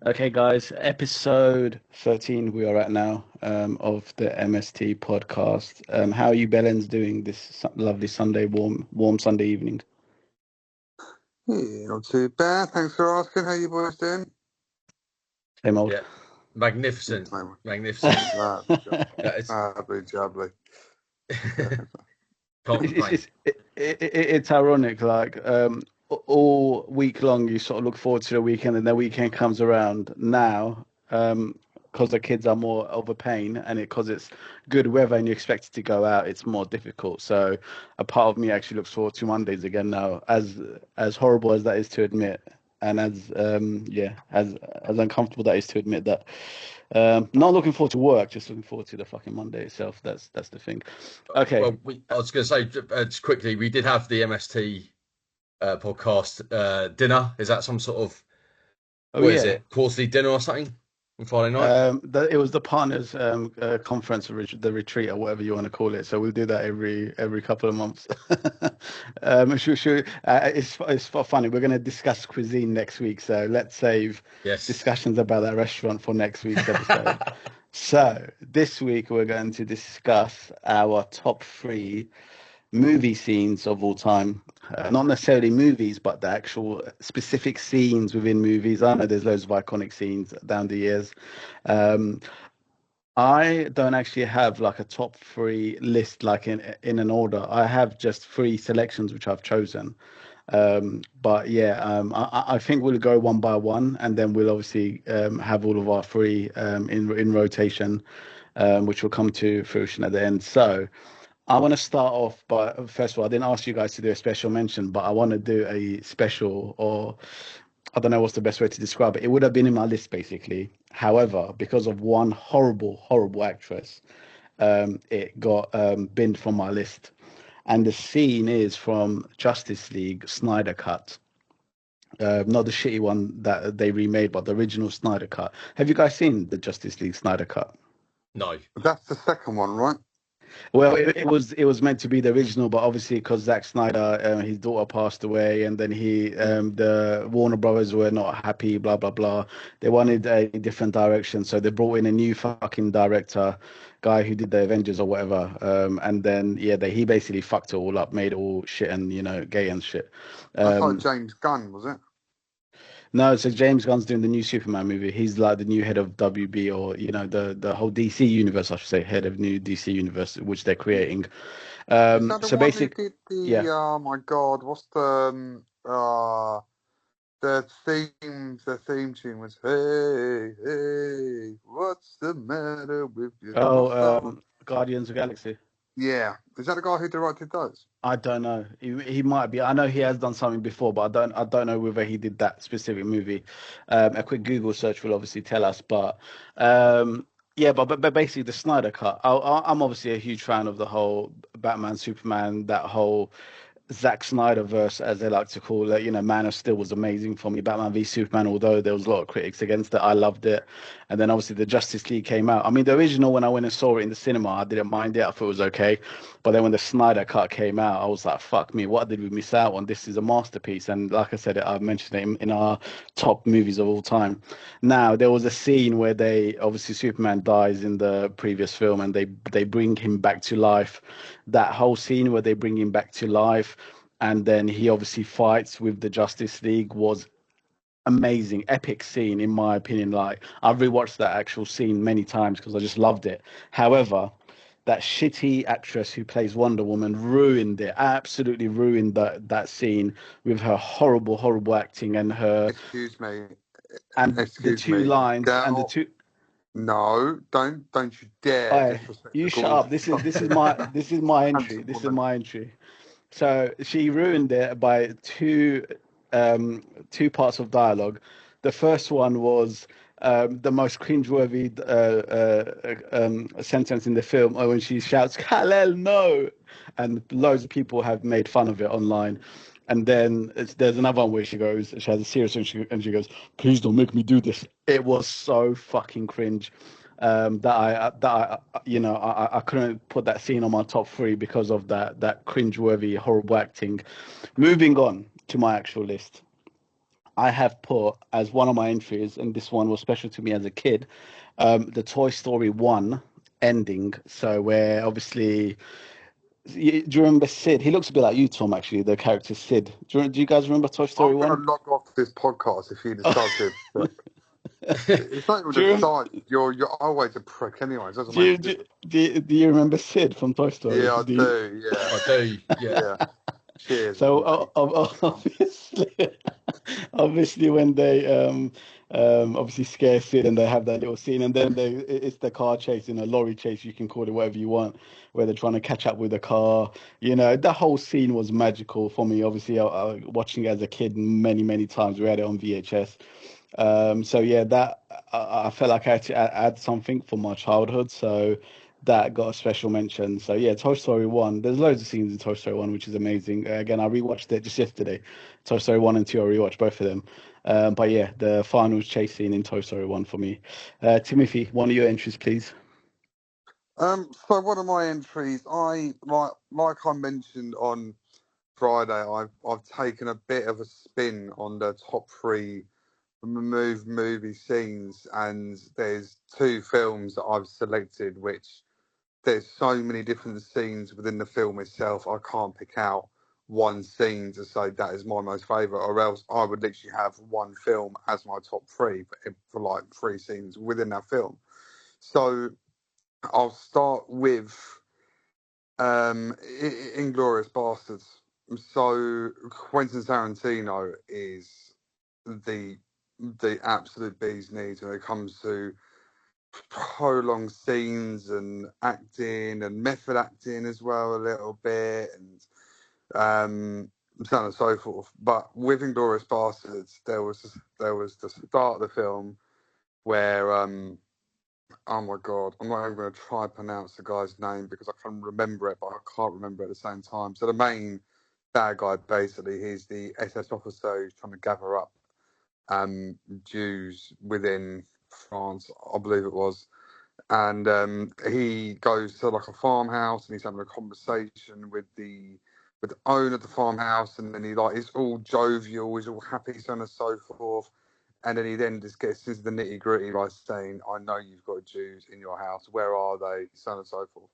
Okay, guys, episode 13 we are at now of the MST podcast. How are you Bellens doing this lovely Sunday, warm Sunday evening? Yeah, not too bad. Thanks for asking. How you boys doing? Same old. Yeah, magnificent, Same. magnificent. Lovely, That is, lovely, jubbly. Yeah. can't It's, complain. it's, it's ironic, like all week long you sort of look forward to the weekend and the weekend comes around now because the kids are more of a pain and because it's good weather and you expect it to go out, it's more difficult. So a part of me actually looks forward to Mondays again now, as horrible as that is to admit. And as uncomfortable that is to admit that, not looking forward to work, just looking forward to the fucking Monday itself. That's the thing. Okay. Well, I was going to say just quickly, we did have the MST podcast dinner. Is that some sort of Oh what is yeah. it? Quarterly dinner or something on Friday night? It was the partners conference, the retreat, or whatever you want to call it. So we'll do that every couple of months. It's funny. We're going to discuss cuisine next week, so let's save Yes. discussions about that restaurant for next week's episode. So this week we're going to discuss our top three movie scenes of all time. Not necessarily movies, but the actual specific scenes within movies. I know there's loads of iconic scenes down the years. Um, I don't actually have like a top three list like in an order. I have just three selections which I've chosen. But yeah, I think we'll go one by one, and then we'll obviously have all of our three in rotation, which will come to fruition at the end. So. I want to start off by, first of all, I didn't ask you guys to do a special mention, but I want to do a special, or I don't know what's the best way to describe it. It would have been in my list basically. However, because of one horrible, horrible actress, it got binned from my list. And the scene is from Justice League Snyder Cut. Not the shitty one that they remade, but the original Snyder Cut. Have you guys seen the Justice League Snyder Cut? No. That's the second one, right? Well, it was meant to be the original, but obviously because Zack Snyder, his daughter passed away, and then the Warner Brothers were not happy, blah blah blah. They wanted a different direction, so they brought in a new fucking director, guy who did the Avengers or whatever. And then yeah, he basically fucked it all up, made it all shit and gay and shit. That's like Um, James Gunn, was it? no, so James Gunn's doing the new Superman movie. He's like the new head of WB, or the whole DC universe, I should say, head of new DC universe, which they're creating. Is that the So one who basic, did yeah. the? Oh my God, what's the theme? The theme tune was "Hey, hey, what's the matter with you?" Oh, What's that one? Guardians of the Galaxy. Yeah, is that the guy who directed those? I don't know. He might be. I know he has done something before, but I don't know whether he did that specific movie. A quick Google search will obviously tell us. But yeah, but basically the Snyder Cut. I'm obviously a huge fan of the whole Batman, Superman, that whole Zack Snyder verse, as they like to call it. Man of Steel was amazing for me. Batman v Superman, although there was a lot of critics against it, I loved it. And then obviously the Justice League came out. I mean, the original, when I went and saw it in the cinema, I didn't mind it. I thought it was okay. But then when the Snyder Cut came out, I was like, fuck me, what did we miss out on? This is a masterpiece. And like I said, I mentioned it in our top movies of all time. Now, there was a scene where obviously Superman dies in the previous film and they bring him back to life. That whole scene where they bring him back to life and then he obviously fights with the Justice League was amazing, epic scene in my opinion. Like I've rewatched that actual scene many times because I just loved it. However, that shitty actress who plays Wonder Woman ruined it, absolutely ruined that scene with her horrible, horrible acting and her Excuse me, and the excuse two me, lines and the girl. two. No, don't you dare Oh, disrespect the you shut gods up. of This is my entry. handsome This is woman. my entry. So she ruined it by two parts of dialogue. The first one was the most cringeworthy sentence in the film, when she shouts "Kal-El, no!" and loads of people have made fun of it online. And then there's another one where she has a serious, and she goes, "Please don't make me do this." It was so fucking cringe that I couldn't put that scene on my top three because of that cringeworthy, horrible acting. Moving on to my actual list. I have put as one of my entries, and this one was special to me as a kid, the Toy Story 1 ending. So where obviously, do you remember Sid? He looks a bit like you, Tom, actually, the character Sid. Do you guys remember Toy Story I'm going 1? to log off this podcast if you decide to. But it's not even Do you, decide. You're always a prick anyway. It doesn't do make you, a do, difference. do you remember Sid from Toy Story? Yeah, I do. Yeah, I do. Yeah. yeah. Cheers, So mate. obviously, obviously when they obviously scare Sid and they have that little scene, and then it's the car chase, a lorry chase, you can call it whatever you want, where they're trying to catch up with the car. The whole scene was magical for me. Obviously, I watching it as a kid many times. We had it on VHS. So yeah, that I felt like I had to add something for my childhood. So that got a special mention. So yeah, Toy Story 1. There's loads of scenes in Toy Story 1, which is amazing. Again, I rewatched it just yesterday. Toy Story 1 and 2, I rewatched both of them. But yeah, the final chase scene in Toy Story 1 for me. Timothy, one of your entries, please. So one of my entries, I like I mentioned on Friday, I've taken a bit of a spin on the top three movie scenes, and there's two films that I've selected, which there's so many different scenes within the film itself. I can't pick out one scene to say that is my most favourite, or else I would literally have one film as my top three for like three scenes within that film. So I'll start with Inglorious Bastards. So Quentin Tarantino is the absolute bee's knees when it comes to prolonged scenes and acting and method acting as well a little bit, and so on and so forth. But with Inglourious Bastards, there was the start of the film where oh my god, I'm not even going to try and pronounce the guy's name because I can remember it, but I can't remember it at the same time. So the main bad guy, basically, he's the SS officer who's trying to gather up Jews within France, I believe it was. And he goes to like a farmhouse and he's having a conversation with the owner of the farmhouse, and then he's all jovial, he's all happy, so on and so forth. And then he then just gets into the nitty gritty by saying, "I know you've got Jews in your house. Where are they?" So on and so forth.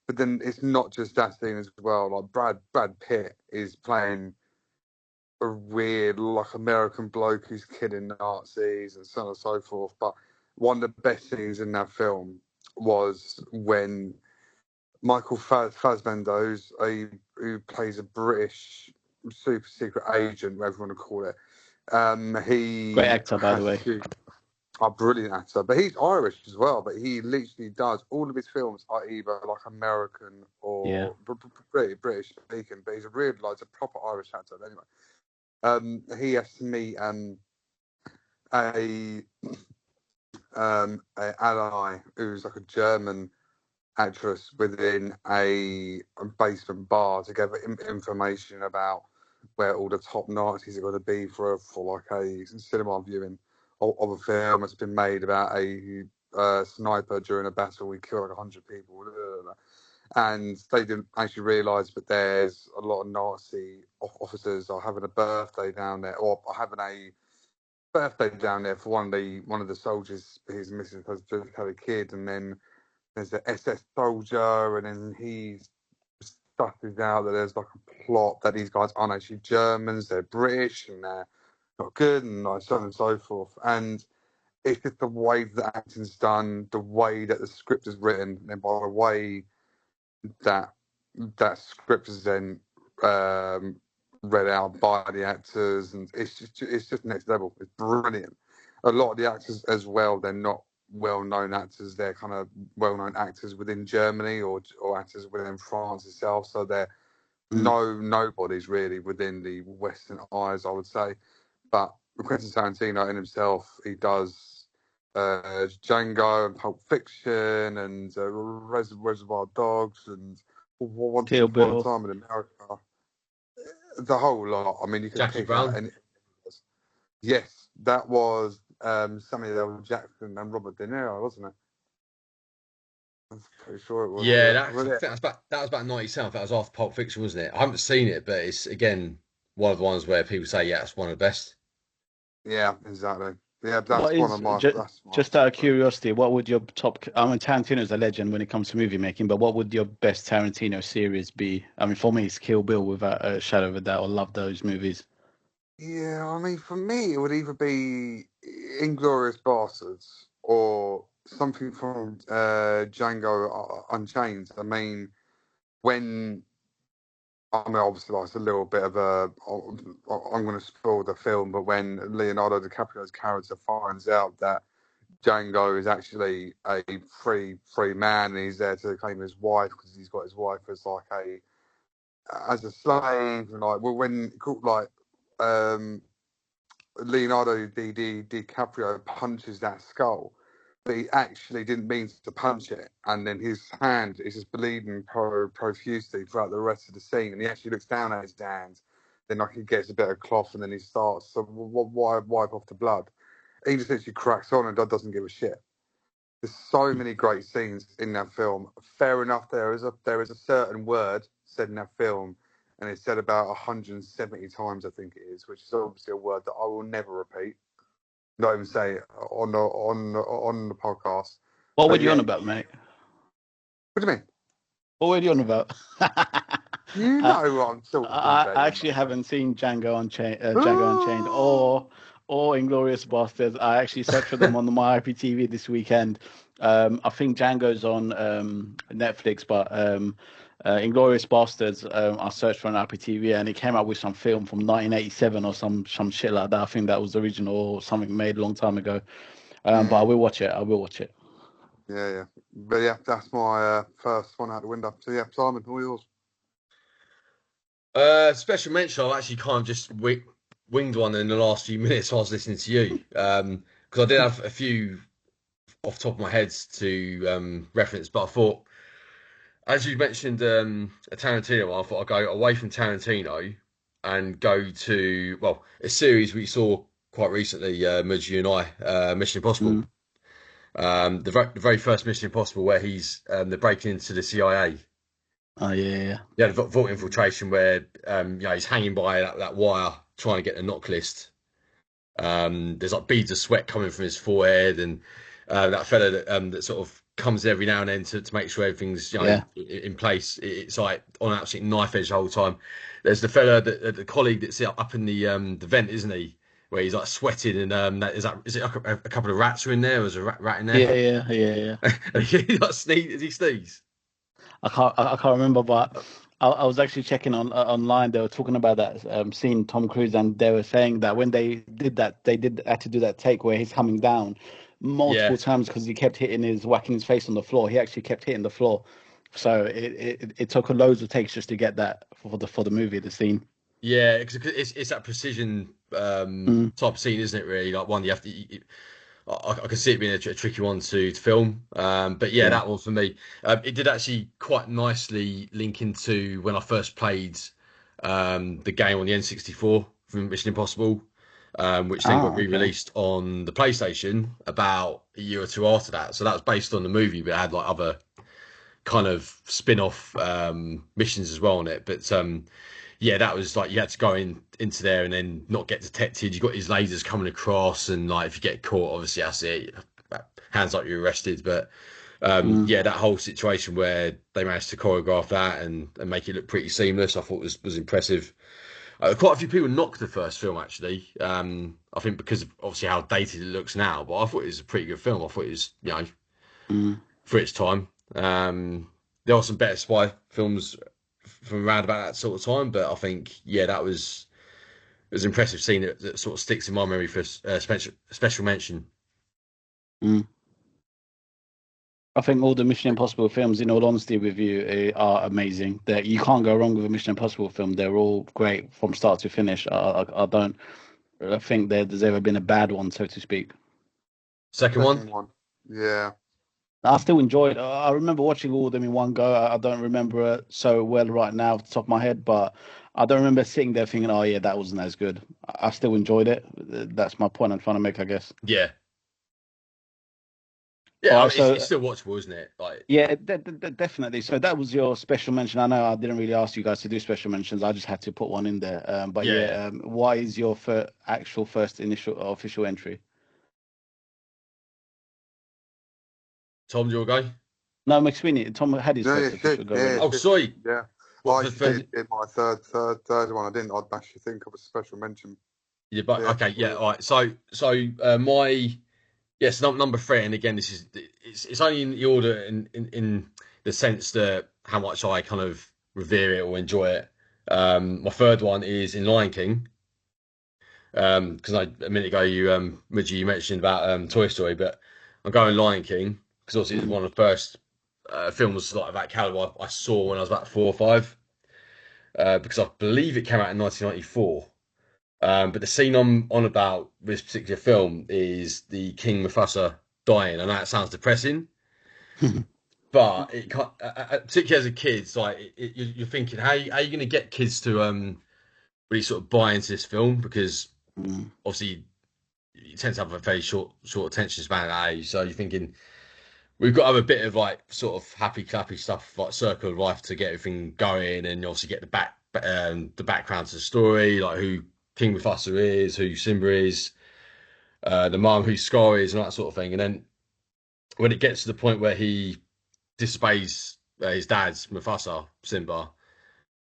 But then it's not just that scene as well. Like Brad Pitt is playing a weird, like American bloke who's killing Nazis and so on and so forth. But one of the best scenes in that film was when Michael Fassbender, who plays a British super secret agent, whatever you want to call it, Great he actor, by the has way. to. A brilliant actor, but he's Irish as well. But he literally does all of his films are either like American Yeah. or British speaking. But he's a proper Irish actor. But anyway, he has to meet a ally who's like a German actress within a basement bar to gather information about where all the top Nazis are going to be for like a cinema viewing of a film that's been made about a sniper during a battle. He killed like 100 people. And they didn't actually realise, but there's a lot of Nazi officers are having a birthday down there, or are having a birthday down there for one of the soldiers who's missing, supposed to have a kid, and then there's the SS soldier, and then he's stuff is out that there's like a plot that these guys aren't actually Germans, they're British, and they're not good, and like so on and so forth. And it's just the way that acting's done, the way that the script is written, and by the way that script is then read out by the actors, and it's just next level. It's brilliant. A lot of the actors as well, they're not well-known actors. They're kind of well-known actors within Germany or actors within France itself. So they're nobodies really within the Western eyes, I would say. But Quentin Tarantino in himself, he does Django and Pulp Fiction and Reservoir Dogs and Once Kill Upon a Bill. Time in America. The whole lot. I mean, you can Jackie pick out Brown. any. Yes, that was Samuel L. Jackson and Robert De Niro, wasn't it? I'm pretty sure it was. Yeah, Yeah. I think that was about 97. That was after Pulp Fiction, wasn't it? I haven't seen it, but it's again one of the ones where people say, yeah, it's one of the best. Yeah, exactly. Yeah, What that's one is of my. That's my just out of curiosity? What would your top? I mean, Tarantino's a legend when it comes to movie making, but what would your best Tarantino series be? I mean, for me, it's Kill Bill without a shadow of a doubt. I love those movies. Yeah, I mean, for me, it would either be Inglorious Bastards or something from Django Unchained. I mean, when I mean, obviously, like, it's a little bit of a. I'm going to spoil the film, but when Leonardo DiCaprio's character finds out that Django is actually a free man, and he's there to claim his wife because he's got his wife as like as a slave, and like, well, when like um Leonardo DiCaprio punches that skull, but he actually didn't mean to punch it, and then his hand is just bleeding profusely throughout the rest of the scene, and he actually looks down at his hands, then like he gets a bit of cloth, and then he starts to wipe off the blood. He just literally cracks on and doesn't give a shit. There's so many great scenes in that film. Fair enough, there is a certain word said in that film, and it's said about 170 times, I think it is, which is obviously a word that I will never repeat. Not even say it on the podcast. What were But you yeah, on about, mate? what do you mean? What were you on about? You uh, know what I'm talking I about, you actually motherfucker. haven't seen Django Unchained, or Inglorious Bastards. I actually searched for them on my IPTV this weekend. I think Django's on Netflix, but Inglorious Bastards, I searched for an IPTV and it came out with some film from 1987 or some shit like that. I think that was original or something made a long time ago. But I will watch it. I will watch it. Yeah. But yeah, that's my first one out the window. So yeah, Simon, all yours. Special mention. I've actually kind of just winged one in the last few minutes while I was listening to you. Because I did have a few off the top of my head to reference, but I thought, as you mentioned, a Tarantino one, I thought I'd go away from Tarantino and go to, well, a series we saw quite recently, Mudge, you and I, Mission Impossible. Mm. The very first Mission Impossible where he's they're breaking into the CIA. Oh yeah. Yeah, the vault infiltration where he's hanging by that wire trying to get the knock list. There's like beads of sweat coming from his forehead, and that fella that sort of comes every now and then to make sure everything's Yeah. in place. It's like on an absolute knife edge the whole time. There's the fella the colleague that's up in the vent, isn't he? Where he's like sweating, and is it like a couple of rats are in there? Or is a rat in there? Yeah. And he like sneeze. Does he sneeze? I can't remember, but I was actually checking on online. They were talking about that scene, Tom Cruise, and they were saying that when they did that, they had to do that take where he's coming down multiple Yeah. times because he kept whacking his face on the floor. He actually kept hitting the floor, so it took loads of takes just to get that for the movie, the scene. Yeah, because it's that precision Mm, type of scene, isn't it? Really, like one you have to. I can see it being a tricky one to film, but yeah, yeah. that one for me. It did actually quite nicely link into when I first played the game on the N64 from Mission Impossible, which then got Okay. re-released on the PlayStation about a year or two after that. So that was based on the movie, but it had like other kind of spin-off missions as well on it. But yeah, that was like you had to go into there and then not get detected. You got these lasers coming across, and like if you get caught, obviously that's it. Hands like you're arrested. But Mm, yeah, that whole situation where they managed to choreograph that and make it look pretty seamless, I thought was impressive. Quite a few people knocked the first film actually. I think because of obviously how dated it looks now, but I thought it was a pretty good film. I thought it was mm. for its time. There are some better spy films from around about that sort of time, but I think yeah, that was it was an impressive scene that sort of sticks in my memory for special mention. Mm. I think all the Mission Impossible films, in all honesty with you, are amazing. That you can't go wrong with a Mission Impossible film. They're all great from start to finish. I don't think there's ever been a bad one, so to speak. Second one, Second one. Yeah. I still enjoyed. I remember watching all of them in one go. I don't remember it so well right now off the top of my head, but I don't remember sitting there thinking, "Oh yeah, that wasn't as good." I still enjoyed it. That's my point I'm trying to make, I guess. yeah, Yeah, All I right, mean, it's, so it's still watchable, isn't it? Like, yeah, definitely. So that was your special mention. I know I didn't really ask you guys to do special mentions. I just had to put one in there. But yeah. yeah, why is your actual first initial official entry? Tom, do you want to go? No, McSweeney. Tom had his Yeah, first yeah, shit. official go Yeah, already. Oh, shit. sorry. Yeah. I What actually for did my third one. I didn't. I'd actually think of a special mention. yeah, but Yeah. okay, yeah, all right. So my yes, number three, and again, this is it's only in the order in the sense that how much I kind of revere it or enjoy it. My third one is in Lion King. Because a minute ago Midgie, you mentioned about Toy Story, but I'm going Lion King because obviously it's Mm. one of the first films like that caliber I saw when I was about 4 or 5. Because I believe it came out in 1994. But the scene I'm on about this particular film is the King Mufasa dying. I know that sounds depressing, but it can't, particularly as a kid, it's like you're thinking, how are you going to get kids to really sort of buy into this film? Because Mm. obviously you tend to have a very short attention span at that age. So you're thinking we've got to have a bit of like sort of happy clappy stuff like Circle of Life to get everything going, and obviously get the background to the story, like who King Mufasa is, who Simba is, the mum who Scar is, and that sort of thing. And then when it gets to the point where he disobeys his dad's Mufasa, Simba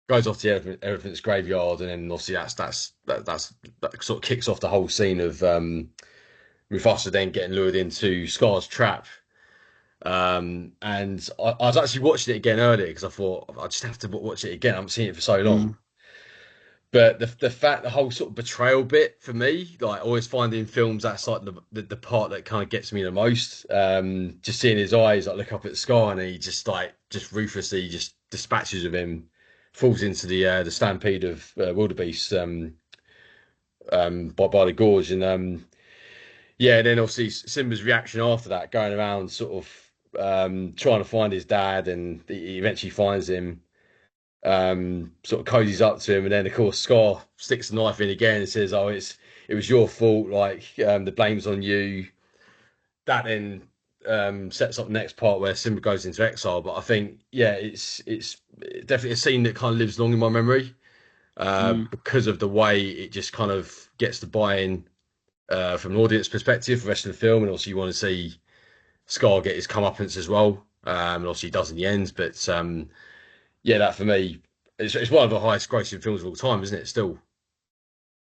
goes off to the elephant's graveyard, and then obviously that sort of kicks off the whole scene of Mufasa then getting lured into Scar's trap. And I was actually watching it again earlier because I thought I just have to watch it again. I haven't seen it for so long. Mm. But the whole sort of betrayal bit for me, like always finding films that's like the part that kind of gets me the most. Just seeing his eyes like look up at the sky, and he just ruthlessly just dispatches of him, falls into the stampede of wildebeest by the gorge, and yeah, and then obviously Simba's reaction after that, going around sort of trying to find his dad, and he eventually finds him, sort of cozies up to him, and then of course Scar sticks the knife in again and says, "Oh, it was your fault. Like the blame's on you." That then sets up the next part where Simba goes into exile. But I think, yeah, it's definitely a scene that kind of lives long in my memory Mm. because of the way it just kind of gets the buy-in from an audience perspective for the rest of the film, and also you want to see Scar get his comeuppance as well. And obviously he does in the end, but yeah, that for me, it's one of the highest grossing films of all time, isn't it? Still,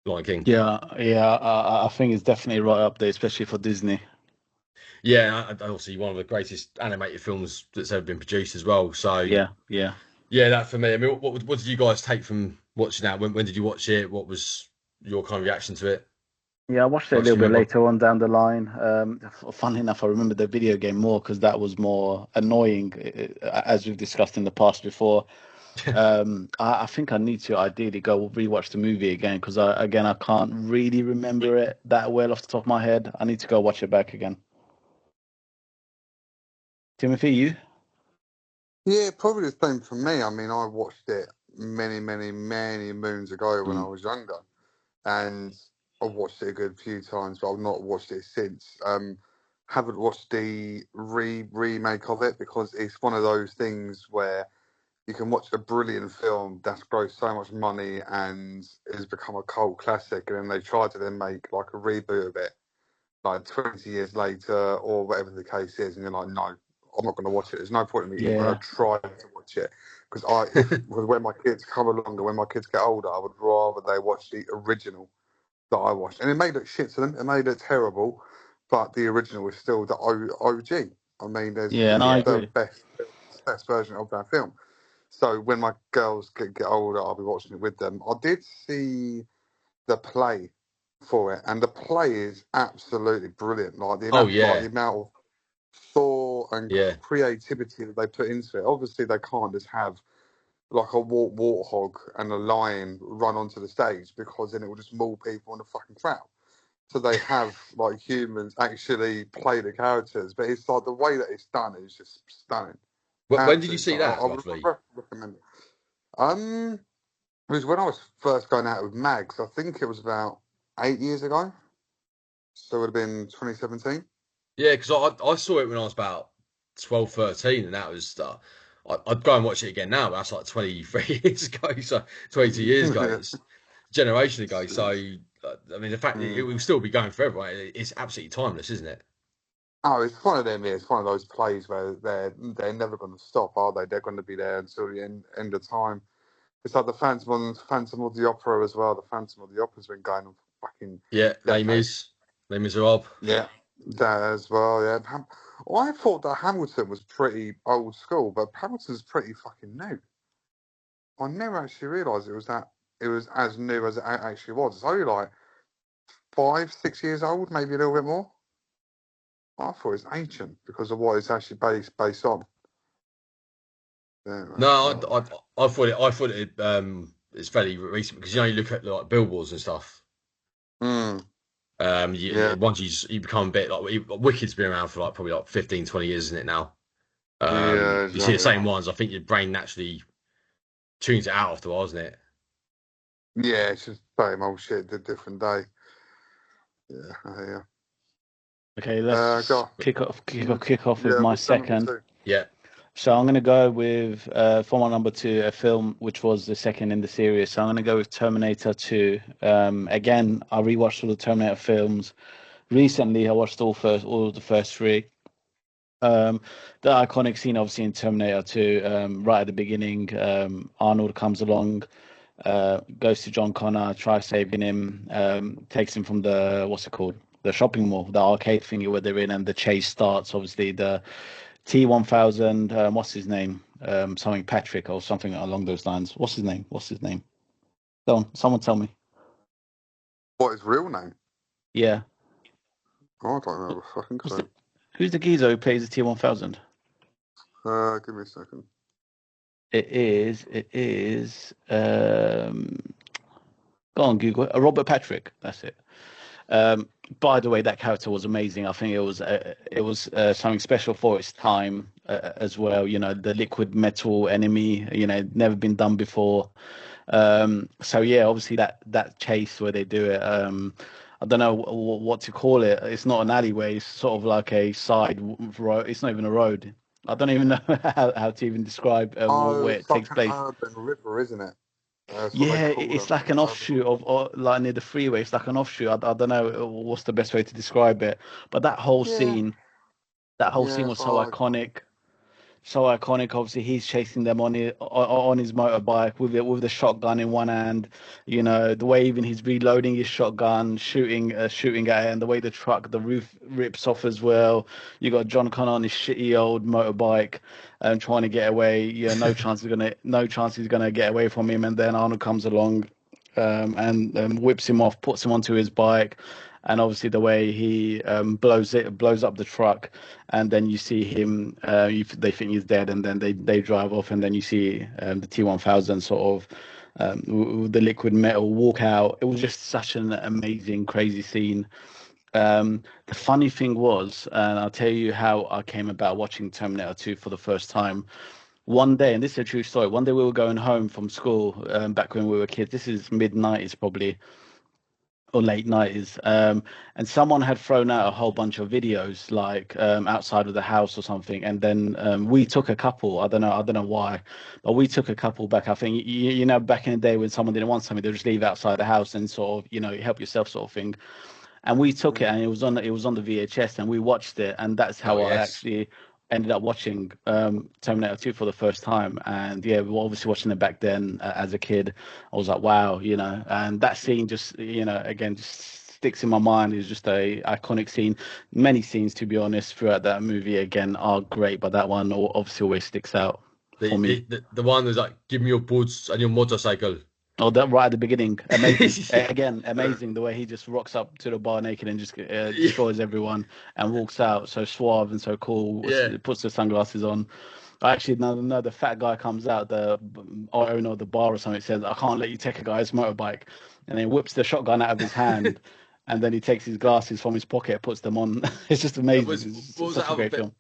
Lion King. Yeah, yeah. I think it's definitely right up there, especially for Disney. Yeah, and obviously one of the greatest animated films that's ever been produced as well. So Yeah, yeah. yeah, that for me. I mean, what did you guys take from watching that? When did you watch it? What was your kind of reaction to it? Yeah, I watched it a Much little do you bit remember? later on down the line. Funnily enough, I remember the video game more because that was more annoying, as we've discussed in the past before. I think I need to ideally go rewatch the movie again because I can't really remember it that well off the top of my head. I need to go watch it back again. Timothy, you? Yeah, probably the same for me. I mean, I watched it many, many, many moons ago when I Mm. was younger, and I've watched it a good few times, but I've not watched it since. Haven't watched the remake of it because it's one of those things where you can watch a brilliant film that's grossed so much money and has become a cult classic, and then they try to then make like a reboot of it like 20 years later or whatever the case is, and you're like, no, I'm not going to watch it. There's no point in me even Yeah, trying to watch it because when my kids come along or when my kids get older, I would rather they watch the original that I watched, and it may look shit to them, it may look terrible, but the original is still the OG. I mean, yeah, and it's I Yeah, the agree. best version of that film. So when my girls get older, I'll be watching it with them. I did see the play for it, and the play is absolutely brilliant. oh Like the yeah, amount of thought and yeah. creativity that they put into it. Obviously, they can't just have like a warthog and a lion run onto the stage because then it will just maul people in the fucking crowd. So they have like humans actually play the characters, but it's like the way that it's done is just stunning. When did you Absolutely see stunning. that I would roughly? recommend it. It was when I was first going out with Mags. I think it was about 8 years ago. So it would have been 2017. Yeah, because I saw it when I was about 12, 13, and that was I'd go and watch it again now, but that's like 23 years ago, so 22 years ago. Yeah. It's a generation ago. So, It's- I mean, the fact it mm. will still be going forever, right? It's absolutely timeless, isn't it? Oh, it's one of them. Yeah, it's one of those plays where they're never going to stop, are they? They're going to be there until the end of time. It's like the Phantom of the Opera as well. The Phantom of the Opera's been going on for fucking Yeah, decades. Les Miserables. Yeah, that as well. Yeah, I thought that Hamilton was pretty old school, but Hamilton's pretty fucking new. I never actually realised it was as new as it actually was. It's only like 5, 6 years old, maybe a little bit more. I thought it's ancient because of what it's actually based on. Yeah, No, well, I thought it it's fairly recent because you look at like billboards and stuff. mm, yeah, Once you become a bit like Wicked's been around for like probably like 15, 20 years, isn't it now? yeah, You see the exactly. same ones. I think your brain naturally tunes it out after a while, isn't it? Yeah, it's just same old shit, a different day. Yeah, yeah. Okay, let's Go. kick off with Yeah, my what's your number second. two? Yeah. So I'm going to go with for my number two, a film which was the second in the series. So I'm going to go with Terminator 2. Again, I rewatched all the Terminator films recently. I watched all of the first three. The iconic scene, obviously, in Terminator 2, right at the beginning, Arnold comes along, goes to John Connor, tries saving him, takes him from the, what's it called? The shopping mall, the arcade thingy where they're in, and the chase starts. Obviously, the T1000, what's his name? Something Patrick or something along those lines. What's his name? What's his name? Go on, someone tell me. What is real name? Yeah. Oh, I don't know. A fucking Who's clue. who's the geezer who plays the T1000? Give me a second. It is, go on, Google it. Robert Patrick. That's it. Um, by the way, that character was amazing. I think it was something special for its time as well. The liquid metal enemy. Never been done before. So yeah, obviously that chase where they do it. I don't know what to call it. It's not an alleyway. It's sort of like a side road. It's not even a road. I don't even know how to even describe Oh, where it it's like takes an place. urban river, isn't it? That's what they Yeah, call it's them. like an offshoot of, or like near the freeway. It's like an offshoot. I don't know what's the best way to describe it, but Yeah, that whole scene yeah, was it's so like iconic. So iconic. Obviously, he's chasing them on his motorbike with the shotgun in one hand. The way even he's reloading his shotgun, shooting at it, and the way the roof rips off as well. You got John Connor on his shitty old motorbike, trying to get away. Yeah, no chance he's gonna get away from him. And then Arnold comes along, and whips him off, puts him onto his bike, and obviously the way he blows up the truck, and then you see him. They think he's dead, and then they drive off, and then you see the T1000 sort of with the liquid metal walk out. It was just such an amazing, crazy scene. The funny thing was, and I'll tell you how I came about watching Terminator 2 for the first time. One day, and this is a true story. One day we were going home from school back when we were kids. This is mid 90s probably, or late 90s, and someone had thrown out a whole bunch of videos like outside of the house or something, and then we took a couple. I don't know why, but we took a couple back. I think back in the day when someone didn't want something, they just leave it outside the house and sort of help yourself sort of thing. And we took it, mm, and it was on the VHS, and we watched it, and that's Oh how I yes. actually ended up watching Terminator 2 for the first time. And yeah, we were obviously watching it back then as a kid. I was like, wow, and that scene just, again, just sticks in my mind. It's just a iconic scene. Many scenes, to be honest, throughout that movie again are great, but that one obviously always sticks out for me. The one that's like, give me your boots and your motorcycle. Oh, that right at the beginning, amazing. Yeah. Again, amazing the way he just rocks up to the bar naked and just Yeah. destroys everyone and walks out so suave and so cool. Yeah. Puts the sunglasses on. Actually, no, the fat guy comes out, the owner of the bar or something, says, "I can't let you take a guy's motorbike," and then whips the shotgun out of his hand, and then he takes his glasses from his pocket, puts them on. It's just amazing. It's What just was that such a other great bit? film.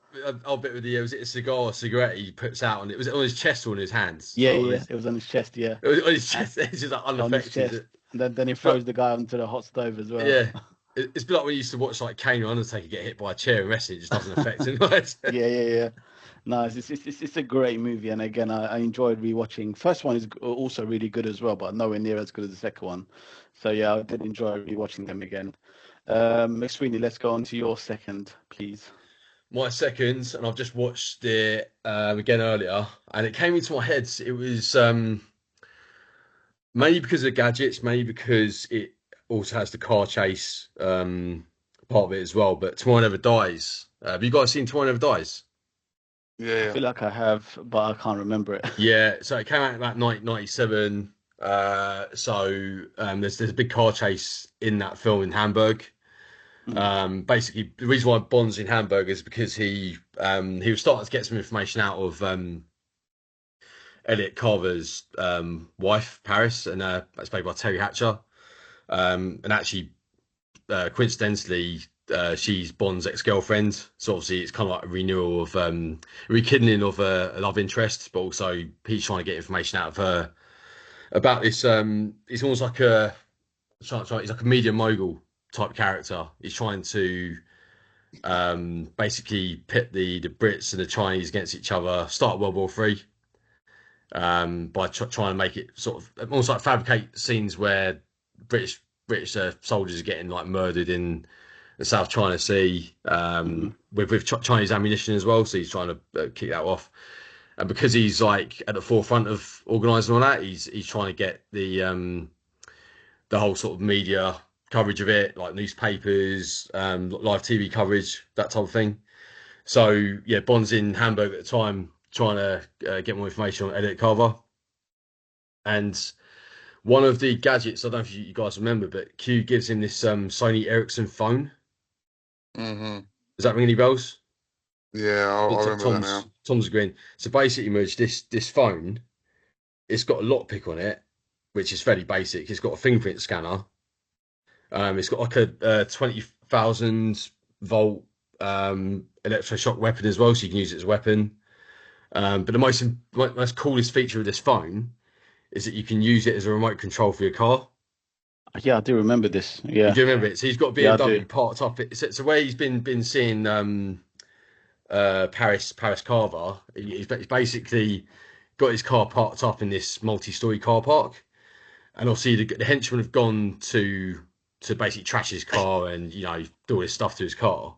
Other bit with the was it a cigar or cigarette he puts out and it was it on his chest or on his hands? Yeah, Or on yeah, his, it was on his chest, yeah, it was on his and chest. It's just like on his unaffected. chest, and then he throws But the guy onto the hot stove as well. yeah, it's a bit like when you used to watch like Kane or Undertaker get hit by a chair and wrestling. It just doesn't affect him. Right? Yeah. No, it's a great movie, and again, I enjoyed rewatching. First one is also really good as well, but nowhere near as good as the second one. So yeah, I did enjoy rewatching them again. McSweeney, let's go on to your second, please. My second, and I've just watched it again earlier, and it came into my head. It was mainly because of the gadgets, mainly because it also has the car chase part of it as well. But Tomorrow Never Dies. Have you guys seen Tomorrow Never Dies? I Yeah. feel like I have, but I can't remember it. Yeah, so it came out in about 1997. There's a big car chase in that film in Hamburg. Basically, the reason why Bond's in Hamburg is because he was starting to get some information out of Elliot Carver's wife, Paris, and that's played by Terry Hatcher. And actually, coincidentally, she's Bond's ex-girlfriend. So obviously, it's kind of like a renewal of rekindling of a love interest, but also he's trying to get information out of her about this. It's almost like he's like a media mogul type character. He's trying to basically pit the Brits and the Chinese against each other, start World War Three, by trying to make it sort of almost like fabricate scenes where British soldiers are getting like murdered in the South China Sea with Chinese ammunition as well. So he's trying to kick that off. And because he's like at the forefront of organising all that, he's trying to get the whole sort of media coverage of it, like newspapers, live TV coverage, that type of thing. So yeah, Bond's in Hamburg at the time trying to get more information on Elliot Carver. And one of the gadgets, I don't know if you guys remember, but Q gives him this Sony Ericsson phone. Mm-hmm. Does that ring any bells? Yeah, I remember that now. Tom's agreeing. So basically, Mudge, this phone, it's got a lockpick on it, which is fairly basic. It's got a fingerprint scanner. It's got like a 20,000 volt electroshock weapon as well, so you can use it as a weapon. But the most coolest feature of this phone is that you can use it as a remote control for your car. Yeah, I do remember this. Yeah, You do remember it? So he's got a BMW parked up. So where he's been seeing Paris Carver, he's basically got his car parked up in this multi-story car park, and obviously the henchmen have gone to basically trash his car and do all this stuff to his car.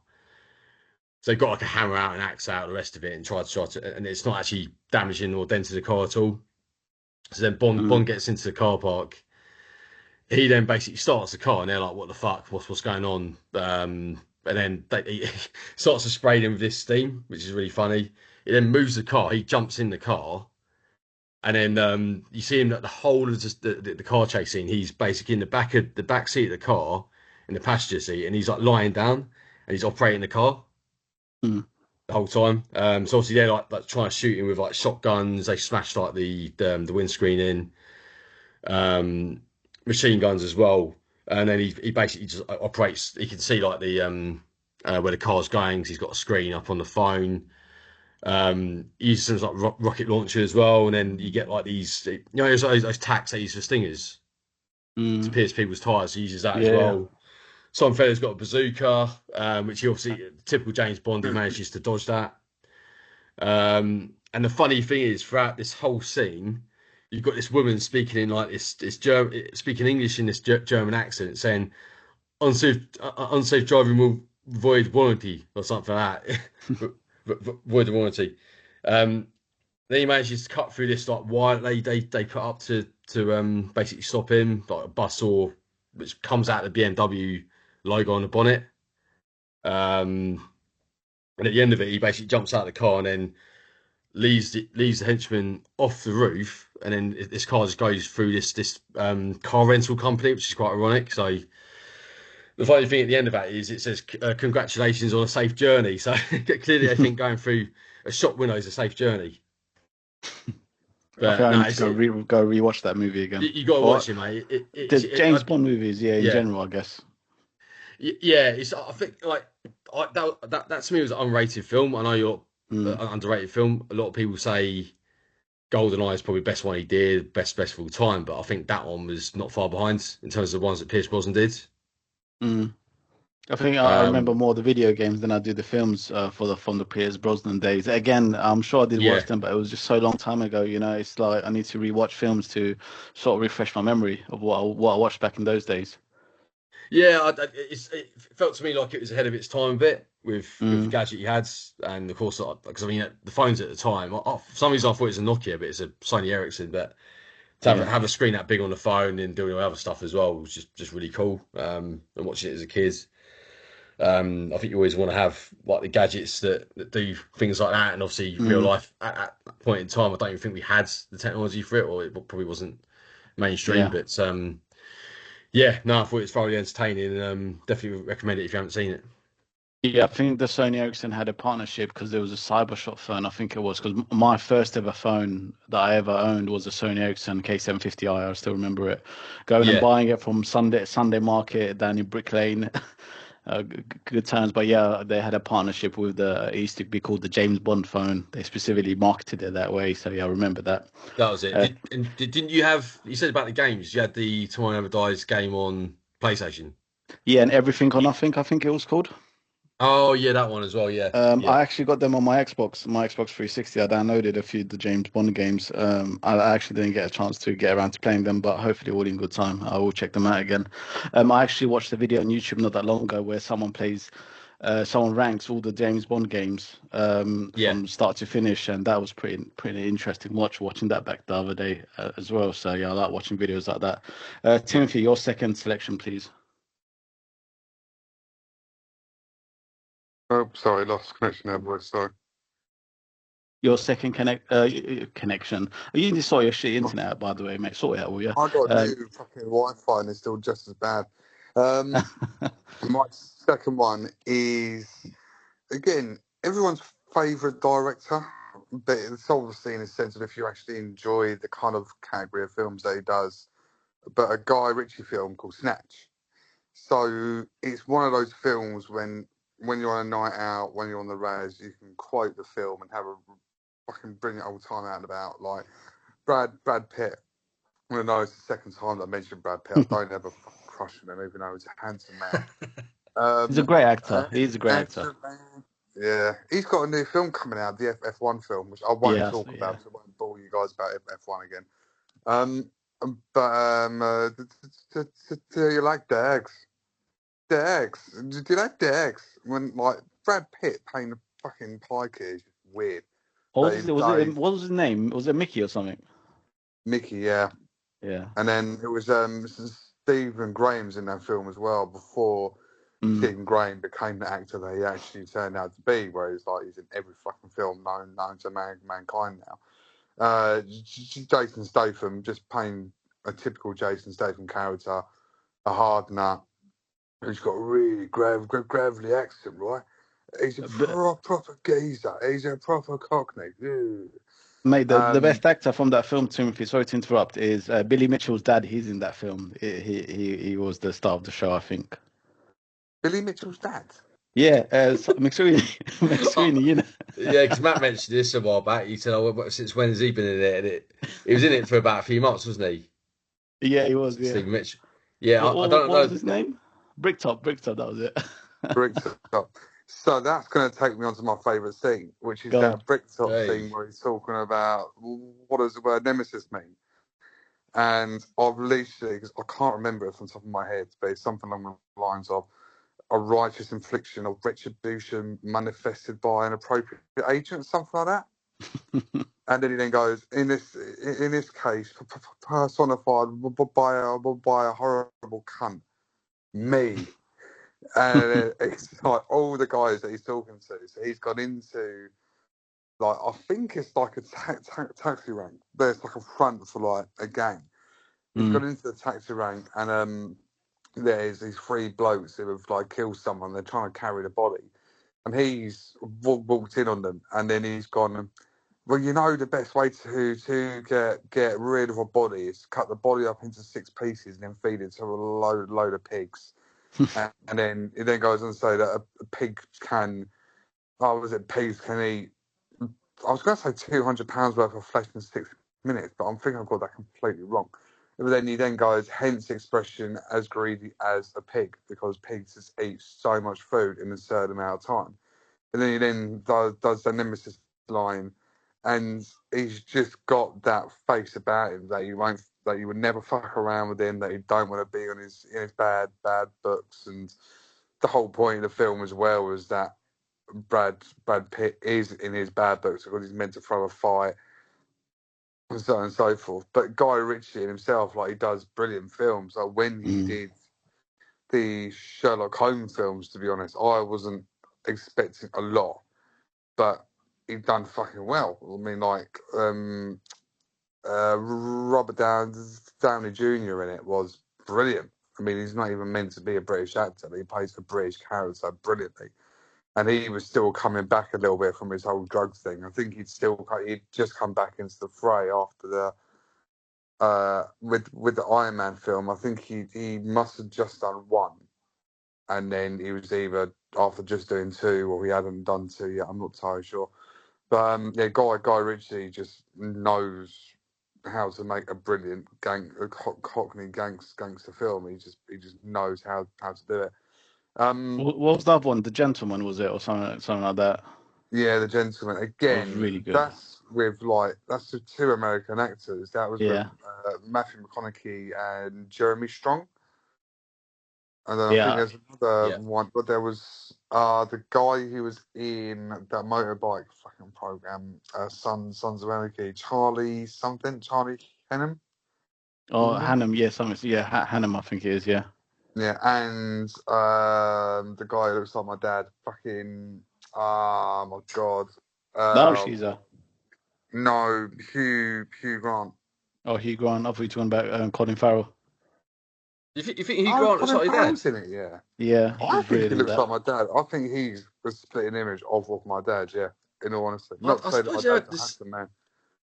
So they've got like a hammer out, an axe out, the rest of it, and try to, and it's not actually damaging or denting the car at all. So then Bond gets into the car park. He then basically starts the car, and they're like, "What the fuck? What's going on?" And then he starts to spray them with this steam, which is really funny. He then moves the car. He jumps in the car, and then you see him at the whole of the car chase scene. He's basically in the back seat of the car, in the passenger seat, and he's like lying down, and he's operating the car the whole time. So obviously they're like trying to shoot him with like shotguns. They smashed like the windscreen in. Machine guns as well, and then he basically just operates. He can see like the where the car's going. Cause he's got a screen up on the phone. He uses some like rocket launcher as well, and then you get like these, those tacks they use for stingers to pierce people's tires. He uses that as well. Some fella's got a bazooka, which he obviously typical James Bond. He manages to dodge that. And the funny thing is, throughout this whole scene, you've got this woman speaking in like this speaking English in this German accent, saying unsafe driving will void warranty or something like that. Void the warranty. Then he manages to cut through this like wire they put up to basically stop him, like a bus which comes out of the BMW logo on the bonnet. And at the end of it, he basically jumps out of the car and then leaves the henchman off the roof, and then this car just goes through this car rental company, which is quite ironic. So the funny thing at the end of that is it says congratulations on a safe journey. So clearly they think going through a shop window is a safe journey. But I need to go rewatch that movie again. You got to watch it, mate. The James Bond movies, in general, I guess. Yeah, I think like that to me was an unrated film. I know you're an underrated film. A lot of people say GoldenEye is probably the best one he did, best of all time, but I think that one was not far behind in terms of the ones that Pierce Brosnan did. I think I remember Um, more the video games than I do the films from the Pierce Brosnan days. Again, I'm sure I did yeah, watch them, but it was just so long time ago. You know, it's like I need to rewatch films to sort of refresh my memory of what I watched back in those days. yeah. It felt to me like it was ahead of its time a bit with the Mm, gadget you had, and of course, because I mean the phones at the time. For some reason, I thought it was a Nokia, but it's a Sony Ericsson. But to yeah, have a screen that big on the phone and doing all the other stuff as well was just really cool. And watching it as a kid. I think you always want to have like the gadgets that do things like that, and obviously real mm, life at that point in time, I don't even think we had the technology for it, or it probably wasn't mainstream. yeah. But yeah, no, I thought it was thoroughly entertaining, and definitely recommend it if you haven't seen it. Yeah, I think the Sony Ericsson had a partnership because there was a CyberShot phone. I think it was because my first ever phone that I ever owned was a Sony Ericsson K750i. I still remember it. Going and Yeah, buying it from Sunday Market down in Brick Lane. Good times. But yeah, they had a partnership with it used to be called the James Bond phone. They specifically marketed it that way. So yeah, I remember that. that was it. Uh, Didn't you have? You said about the games. You had the Tomorrow Never Dies game on PlayStation. yeah, and Everything or Nothing, I think it was called. Oh yeah, that one as well. Yeah, yeah. I actually got them on my Xbox 360. I downloaded a few of the James Bond games. I actually didn't get a chance to get around to playing them, but hopefully all in good time. I will check them out again. I actually watched a video on YouTube not that long ago where someone ranks all the James Bond games Yeah. from start to finish, and that was pretty interesting watching that back the other day as well. So yeah, I like watching videos like that. Timothy, your second selection, please. Oh, sorry, lost connection there, boys. Sorry. Your second connection. You need to sort your shit internet out, by the way, mate. Sort it out, will you? I got a Um, new fucking Wi-Fi and it's still just as bad. Um, my second one is again everyone's favourite director, but it's obviously in a sense of if you actually enjoy the kind of category of films that he does. But a Guy Ritchie film called Snatch. So it's one of those films when you're on a night out, when you're on the res, you can quote the film and have a fucking brilliant old time out and about. Like Brad Pitt. I know it's the second time that I mentioned Brad Pitt. I don't have a fucking crush on him, even though he's a handsome man. he's a great actor. He's a great actor. Handsome man. Yeah, he's got a new film coming out, the F1 film, which I won't Yeah, talk yeah. about, so I won't bore you guys about F1 again. Um, but do you like Dags? Dags? Do you like Dags? When like Brad Pitt playing the fucking Pike is weird. What was They it? Was it? like What was his name? Was it Mickey or something? Mickey, yeah. Yeah. And then it was Stephen Graham's in that film as well before Mm. Stephen Graham became the actor that he actually turned out to be, where he's in every fucking film known to mankind now. Jason Statham just playing a typical Jason Statham character, a hard nut who's got a really gravelly accent, right? He's a But, proper geezer. He's a proper cockney. Ew. mate, the Um, best actor from that film, Timothy, sorry to interrupt, is Billy Mitchell's dad. He's in that film. He was the star of the show, I think. Billy Mitchell's dad. Yeah, McSweeney, McSweeney, you know. Yeah, because Matt mentioned this a while back. He said, "Oh, since when has he been in it?" And he was in it for about a few months, wasn't he, Yeah, he was. Yeah. Stephen Mitchell? Yeah, I don't What was know. his name? Bricktop. Bricktop. That was it. Bricktop. So that's going to take me on to my favourite scene, which is Go on. that Bricktop Hey, scene where he's talking about what does the word nemesis mean. And I've literally, because I can't remember it from the top of my head, but it's something along the lines of a righteous infliction of retribution manifested by an appropriate agent, something like that. And then he then goes, in this case, personified by a horrible cunt, me. And it's like all the guys that he's talking to. So he's gone into like I think it's like a taxi rank. There's like a front for like a gang. He's Mm. gone into the taxi rank, and there's these three blokes who have like killed someone. They're trying to carry the body, and he's walked in on them, and then he's gone. Well, you know the best way to get rid of a body is to cut the body up into 6 pieces and then feed it to a load of pigs. And then it then goes on to say that a pig can, pigs can eat, I was going to say £200 worth of flesh in 6 minutes, but I'm thinking I've got that completely wrong. But then he then goes, hence expression as greedy as a pig, because pigs just eat so much food in a certain amount of time. And then he then does the Nemesis line, and he's just got that face about him that you would never fuck around with him, that you don't want to be on in his bad books. And the whole point of the film as well was that Brad Pitt is in his bad books because he's meant to throw a fight and so on and so forth. But Guy Ritchie himself, like, he does brilliant films. Like when he did the Sherlock Holmes films, to be honest, I wasn't expecting a lot, but he'd done fucking well. I mean, like Robert Downey Jr. in it was brilliant. I mean, he's not even meant to be a British actor, but he plays a British character brilliantly. And he was still coming back a little bit from his whole drug thing. I think he'd just come back into the fray after the with the Iron Man film. I think he must have just done one, and then he was either after just doing two or he hadn't done two yet. I'm not entirely sure. But yeah, Guy Ritchie just knows how to make a brilliant Cockney gangster film. He just knows how to do it. What was the other one? The Gentleman, was it, or something like that? Yeah, The Gentleman. Again, that was really good. That's with the two American actors. That was with Matthew McConaughey and Jeremy Strong. And then I think there's another one, but there was the guy who was in that motorbike fucking program, Sons of Anarchy, Charlie Hunnam. Oh, Hunnam, Hunnam, I think it is, yeah. Yeah, and the guy who looks like my dad, fucking, oh my god. Caesar. No, Hugh Grant. Oh, Hugh Grant. I thought you were talking about Colin Farrell. You think Hugh Grant looks like your dad? In it, yeah. Yeah, I think he looks like my dad. I think he's a splitting image of my dad, yeah, in all honesty. Not to say that my dad's a handsome man.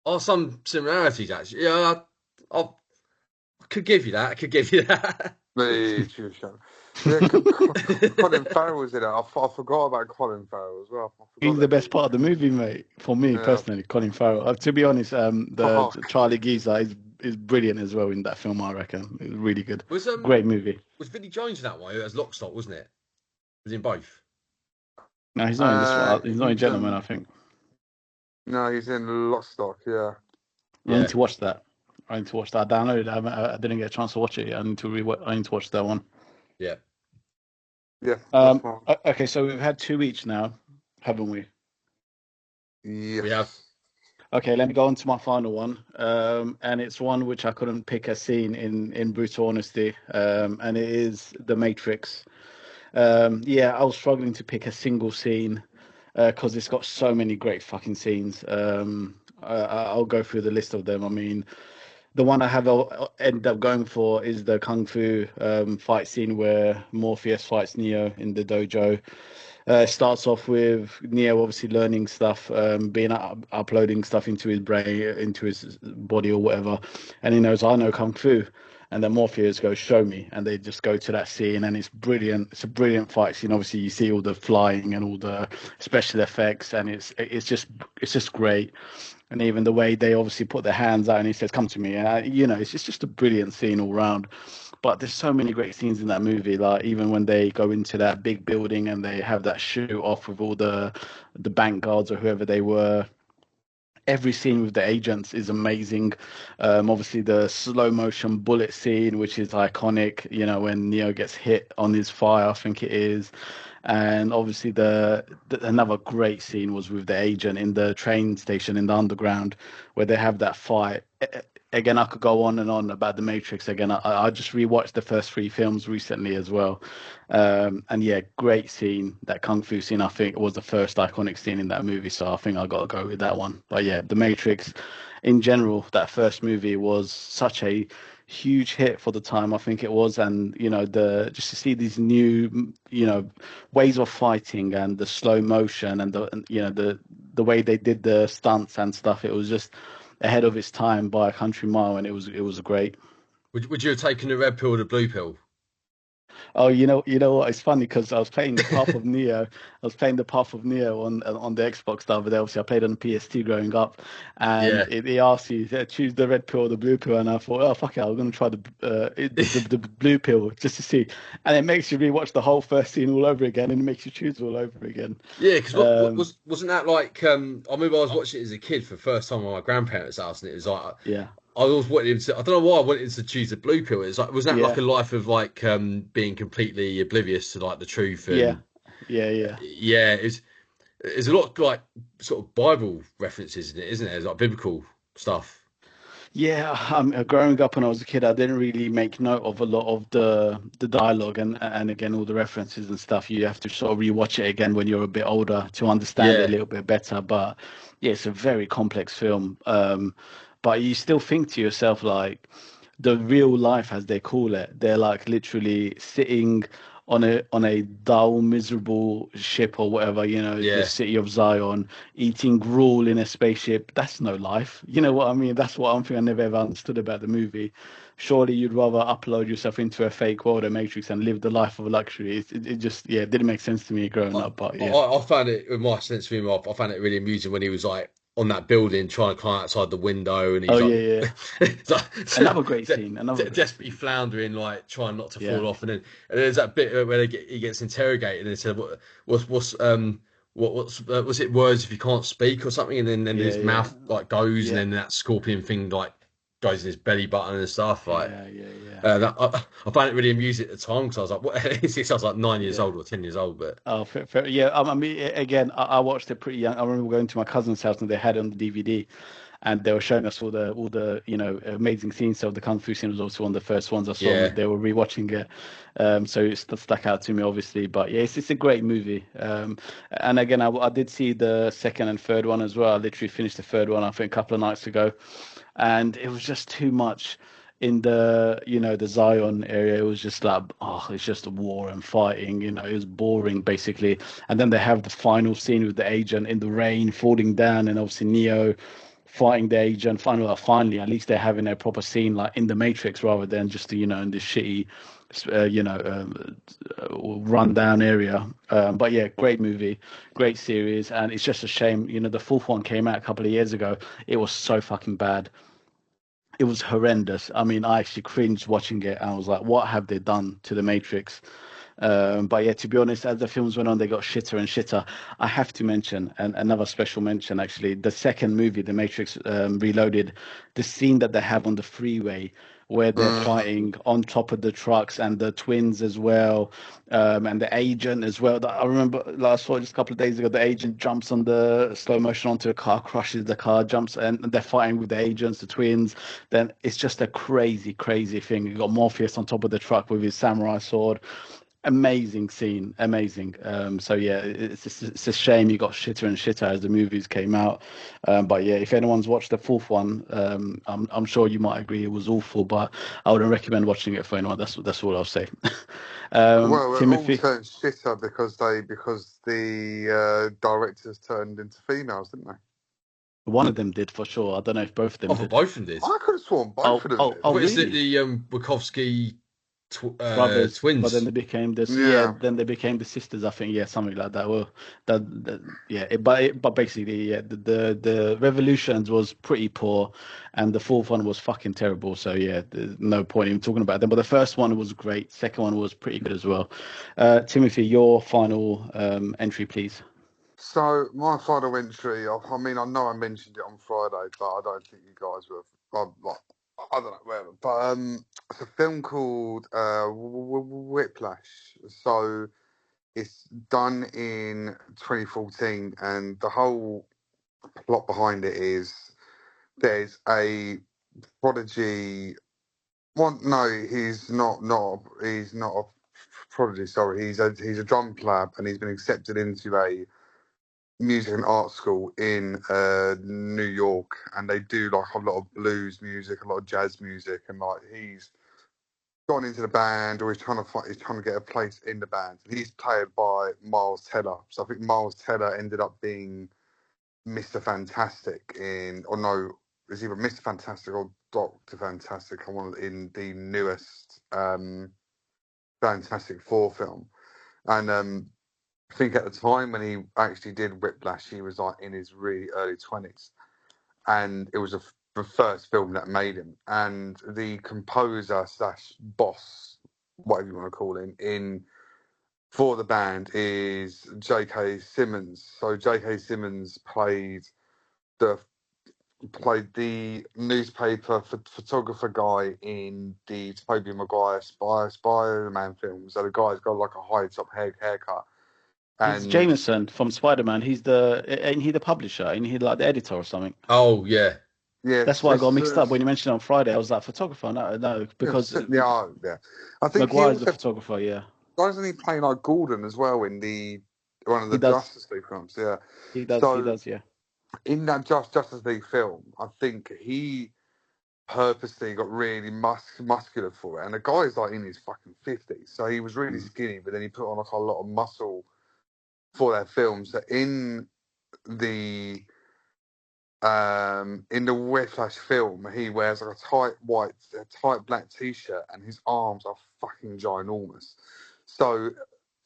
Are some similarities, actually. Yeah, I could give you that. Yeah, Colin Farrell was in it. I forgot about Colin Farrell as well. He's the best part of the movie, mate. For me personally, Colin Farrell. To be honest, Charlie Geezer is brilliant as well in that film. I reckon it was really good. Great movie. Was Vinnie Jones in that one? It was Lock, Stock, wasn't it? Was in both? No, he's not in this one. He's not in Gentleman, I think. No, he's in Lock, Stock. Yeah. I need to watch that. I downloaded it. I didn't get a chance to watch it yet. I need to watch that one. Yeah. Yeah. Okay, so we've had 2 each now, haven't we? Yes. We have. Okay, let me go on to my final one. And it's one which I couldn't pick a scene in brutal honesty. And it is The Matrix. I was struggling to pick a single scene because it's got so many great fucking scenes. I'll go through the list of them. I mean, the one I have ended up going for is the Kung Fu fight scene where Morpheus fights Neo in the dojo. Starts off with Neo obviously learning stuff, uploading stuff into his brain, into his body or whatever. And he knows, I know Kung Fu. And then Morpheus goes, show me. And they just go to that scene and it's brilliant. It's a brilliant fight scene. Obviously, you see all the flying and all the special effects and it's just great. And even the way they obviously put their hands out and he says, come to me. And, it's just a brilliant scene all round. But there's so many great scenes in that movie. Like even when they go into that big building and they have that shoot off with all the bank guards or whoever they were. Every scene with the agents is amazing. Obviously, the slow motion bullet scene, which is iconic, when Neo gets hit on his fire, I think it is. And obviously, another great scene was with the agent in the train station in the underground, where they have that fight. Again, I could go on and on about The Matrix. Again, I just rewatched the first 3 films recently as well. And yeah, great scene. That Kung Fu scene, I think, was the first iconic scene in that movie. So I think I got to go with that one. But yeah, The Matrix, in general, that first movie was such a huge hit for the time, I think it was. And, just to see these new, ways of fighting and the slow motion and the way they did the stunts and stuff, it was just ahead of its time by a country mile, and it was great. Would you have taken the red pill or the blue pill? Oh, you know what? It's funny because I was playing the Path of Neo. I was playing the Path of Neo on the Xbox the other day. Obviously, I played on the PS2 growing up, and Yeah. it asks you choose the red pill or the blue pill, and I thought, oh fuck it, I'm gonna try the blue pill just to see, and it makes you rewatch the whole first scene all over again, and it makes you choose all over again. Yeah, because Um, wasn't that like I remember I was watching it as a kid for the first time at my grandparents' house, and it was like yeah, I always wanted him to. I don't know why I wanted him to choose the blue pill. It's like wasn't that like yeah, a life of like being completely oblivious to like the truth yeah, and yeah, yeah. yeah, it's a lot of, like sort of Bible references in it, isn't it? It's like biblical stuff. Yeah, growing up when I was a kid, I didn't really make note of a lot of the dialogue and again all the references and stuff. You have to sort of rewatch it again when you're a bit older to understand it a Yeah, little bit better. But yeah, it's a very complex film. But you still think to yourself like the real life, as they call it, they're like literally sitting on a dull, miserable ship or whatever, the yeah. city of Zion, eating gruel in a spaceship. That's no life. You know what I mean? That's what one thing I never ever understood about the movie. Surely you'd rather upload yourself into a fake world, a Matrix, and live the life of luxury. It just, yeah, it didn't make sense to me growing I, up. But yeah. I found it with my sense of humor. I found it really amusing when he was like on that building trying to climb outside the window, and Oh he's like, yeah, yeah. it's like Another great scene. Another great desperately scene. floundering, like trying not to Yeah. fall off. And there's that bit where he gets interrogated, and they said, what's was it words if you can't speak or something?" And then Yeah, his yeah. mouth like goes, and Yeah. then that scorpion thing like goes in his belly button and stuff. Like Yeah, yeah, yeah. I found it really amusing at the time because I was like, "What is this?" I was like 9 years Yeah. old or 10 years old, but Oh, fair, fair. Yeah. I mean, again, I watched it pretty young. I remember going to my cousin's house and they had it on the DVD, and they were showing us all the amazing scenes. So the kung fu scene was also one of the first ones I saw. And yeah. they were rewatching it, so it stuck out to me, obviously. But yeah, it's a great movie. And again, I did see the second and third one as well. I literally finished the third one, I think, a couple of nights ago, and it was just too much in the Zion area. It was just like, oh, it's just a war and fighting. It was boring basically. And then they have the final scene with the agent in the rain falling down, and obviously Neo fighting the agent. Finally, at least they're having a proper scene like in the Matrix rather than just in this shitty, run down area. But yeah, great movie, great series, and it's just a shame. The fourth one came out a couple of years ago. It was so fucking bad. It was horrendous. I mean, I actually cringed watching it, and I was like, "What have they done to the Matrix?" But yeah, to be honest, as the films went on, they got shitter and shitter. I have to mention, and another special mention actually, the second movie, The Matrix Reloaded, the scene that they have on the freeway where they're Mm. fighting on top of the trucks and the twins as well, and the agent as well. I remember last saw just a couple of days ago, the agent jumps on the slow motion onto a car, crushes the car, jumps, and they're fighting with the agents, the twins. Then it's just a crazy, crazy thing. You got Morpheus on top of the truck with his samurai sword. Amazing scene, amazing. So yeah, it's a shame you got shitter and shitter as the movies came out. But yeah, if anyone's watched the fourth one, I'm sure you might agree it was awful. But I wouldn't recommend watching it for anyone. That's all I'll say. Well, it all Timothy, turned shitter because the directors turned into females, didn't they? one of them did for sure. I don't know if both of Oh, them but did. both of them did. I could have sworn both Oh, of them oh, did. oh, What is it? really? The Wachowski Brothers, but then twins. they became this. Yeah, Yeah. then they became the sisters. I think. Yeah, something like that. Well, that yeah. But basically, yeah, the Revolutions was pretty poor, and the fourth one was fucking terrible. So yeah, there's no point in talking about them. But the first one was great. Second one was pretty good as well. Timothy, your final entry, please. So my final entry, I mean, I know I mentioned it on Friday, but I don't think you guys were. Like, I don't know, whatever. But it's a film called Whiplash. So it's done in 2014, and the whole plot behind it is there's a prodigy. Well, no, he's not a prodigy. Sorry, he's a drum player, and he's been accepted into a music and art school in New York, and they do like a lot of blues music, a lot of jazz music, and like he's gone into the band, or he's trying to get a place in the band. And he's played by Miles Teller, so I think Miles Teller ended up being Mr. Fantastic or no, it's either Mr. Fantastic or Doctor Fantastic. I want in the newest Fantastic Four film. And I think at the time when he actually did Whiplash, he was like in his really early 20s. And it was the first film that made him. And the composer / boss, whatever you want to call him, for the band is J.K. Simmons. So J.K. Simmons played the newspaper photographer guy in the Tobey Maguire Spider-Man film. So the guy's got like a high top haircut. He's And Jameson from Spider-Man. Ain't he the publisher? Ain't he like the editor or something? Oh yeah. yeah, That's why I got mixed up when you mentioned it on Friday. I was like, photographer? No, because yeah. I think Maguire's the photographer. Yeah, doesn't he play like Gordon as well in one of the he does. Justice League films? Yeah, He does. So, He does. Yeah. In that Justice League film, I think he purposely got really muscular for it. And the guy's like in his fucking 50s. So he was really skinny, but then he put on like a lot of muscle for that film. So in the Whiplash film, he wears like a tight black t-shirt, and his arms are fucking ginormous. So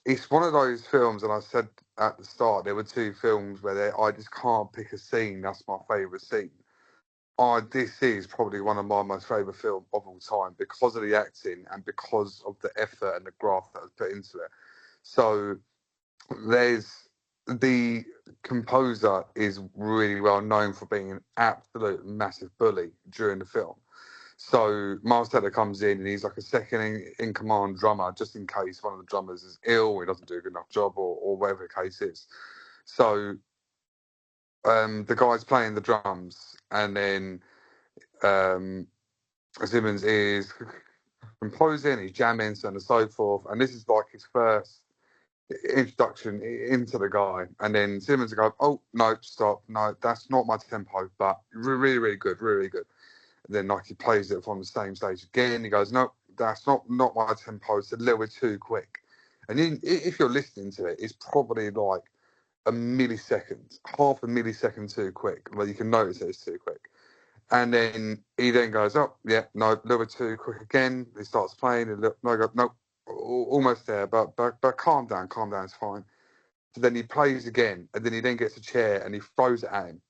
it's one of those films, and I said at the start, there were two films where I just can't pick a scene. That's my favourite scene. This is probably one of my most favourite films of all time because of the acting and because of the effort and the graft that was put into it. So there's the composer is really well known for being an absolute massive bully during the film. So Miles Teller comes in and he's like a second in command drummer, just in case one of the drummers is ill or he doesn't do a good enough job or whatever the case is. So the guy's playing the drums, and then Simmons is composing, he's jamming, so on and so forth. And this is like his first introduction into the guy. And then Simmons will go, oh, no, stop. No, that's not my tempo, but really, really good, really good. And then like he plays it from the same stage again. He goes, no, that's not my tempo. It's a little bit too quick. And then, if you're listening to it, it's probably like a millisecond, half a millisecond too quick. Well, you can notice it's too quick. And then he then goes, oh, yeah, no, a little bit too quick again. He starts playing, and no, almost there, but calm down, it's fine. So then he plays again, and then he then gets a chair, and he throws it at him,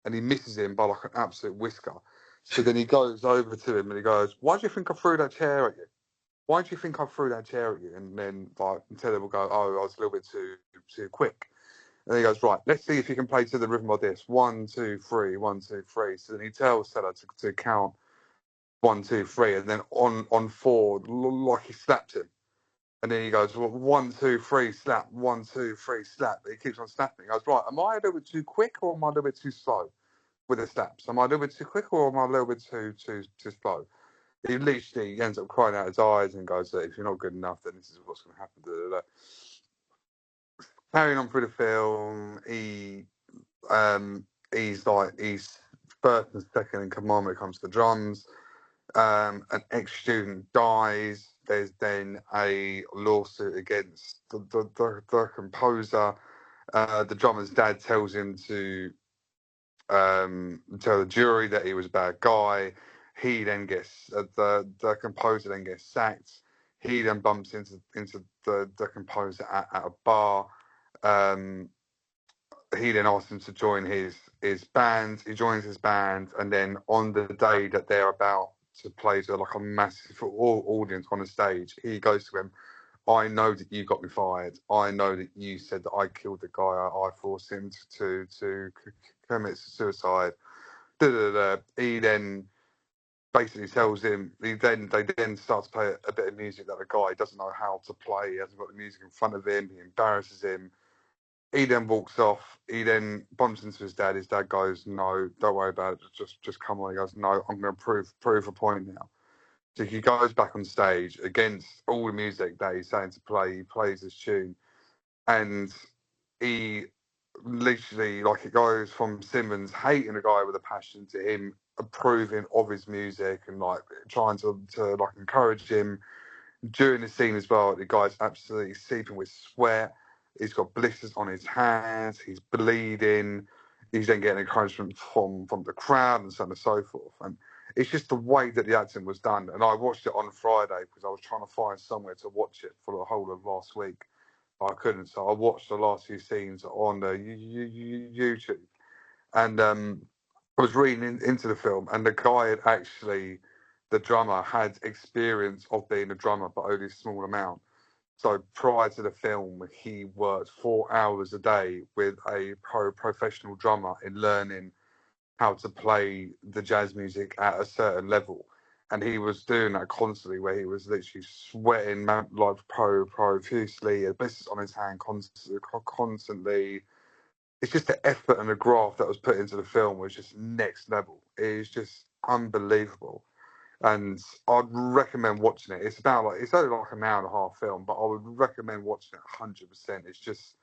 and he misses him by like an absolute whisker. So then he goes over to him, and he goes, why do you think I threw that chair at you? Why do you think I threw that chair at you? And then like Taylor will go, oh, I was a little bit too quick. And he goes, right, let's see if you can play to the rhythm of this. 1, 2, 3, 1, 2, 3. So then he tells Teller to count 1, 2, 3, and then on 4, like he slapped him. And then he goes, well, 1, 2, 3, slap, 1, 2, 3, slap. But he keeps on snapping. He goes, right, am I a little bit too quick or am I a little bit too slow with the slaps? Am I a little bit too quick or am I a little bit too slow? He literally ends up crying out his eyes and goes, if you're not good enough, then this is what's going to happen. Carrying on through the film, he's first and second in command when it comes to drums. An ex-student dies. There's then a lawsuit against the composer. The drummer's dad tells him to tell the jury that he was a bad guy. He then gets the composer then gets sacked. He then bumps into the composer at a bar. He then asks him to join his band. He joins his band, and then on the day that they're about to play to like a massive audience on the stage, he goes to him, I know that you got me fired. I know that you said that I killed the guy. I forced him to commit suicide. He then basically tells him. They then start to play a bit of music that the guy doesn't know how to play. He hasn't got the music in front of him. He embarrasses him. He then walks off. He then bumps into his dad. His dad goes, "No, don't worry about it. Just come on." He goes, "No, I'm going to prove a point now." So he goes back on stage against all the music that he's saying to play. He plays his tune, and he literally, like, it goes from Simmons hating the guy with a passion to him approving of his music and like trying to like encourage him. During the scene as well, the guy's absolutely seeping with sweat. He's got blisters on his hands. He's bleeding. He's then getting encouragement from the crowd and so on and so forth. And it's just the way that the acting was done. And I watched it on Friday because I was trying to find somewhere to watch it for the whole of last week. I couldn't, so I watched the last few scenes on YouTube. And I was reading into the film, and the guy had actually, the drummer, had experience of being a drummer, but only a small amount. So prior to the film, he worked 4 hours a day with a professional drummer in learning how to play the jazz music at a certain level. And he was doing that constantly, where he was literally sweating like profusely, a blisters on his hand constantly. It's just the effort and the graft that was put into the film was just next level. It is just unbelievable. And I'd recommend watching it. It's only like an hour and a half film, but I would recommend watching it 100%. It's just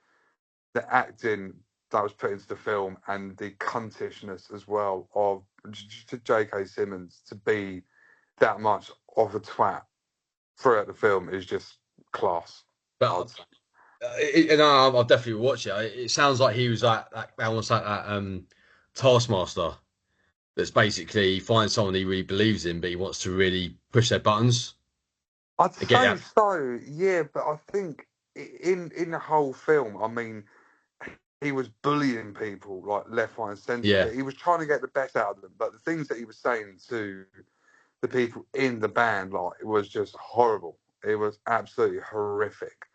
the acting that was put into the film and the cuntishness as well of J.K. Simmons to be that much of a twat throughout the film is just class. But I'll definitely watch it. It sounds like he was like almost like that taskmaster that's basically finds someone he really believes in, but he wants to really push their buttons. I'd say so, yeah. But I think in the whole film, I mean, he was bullying people like left, right, and centre. Yeah. He was trying to get the best out of them, but the things that he was saying to the people in the band, like, it was just horrible. It was absolutely horrific.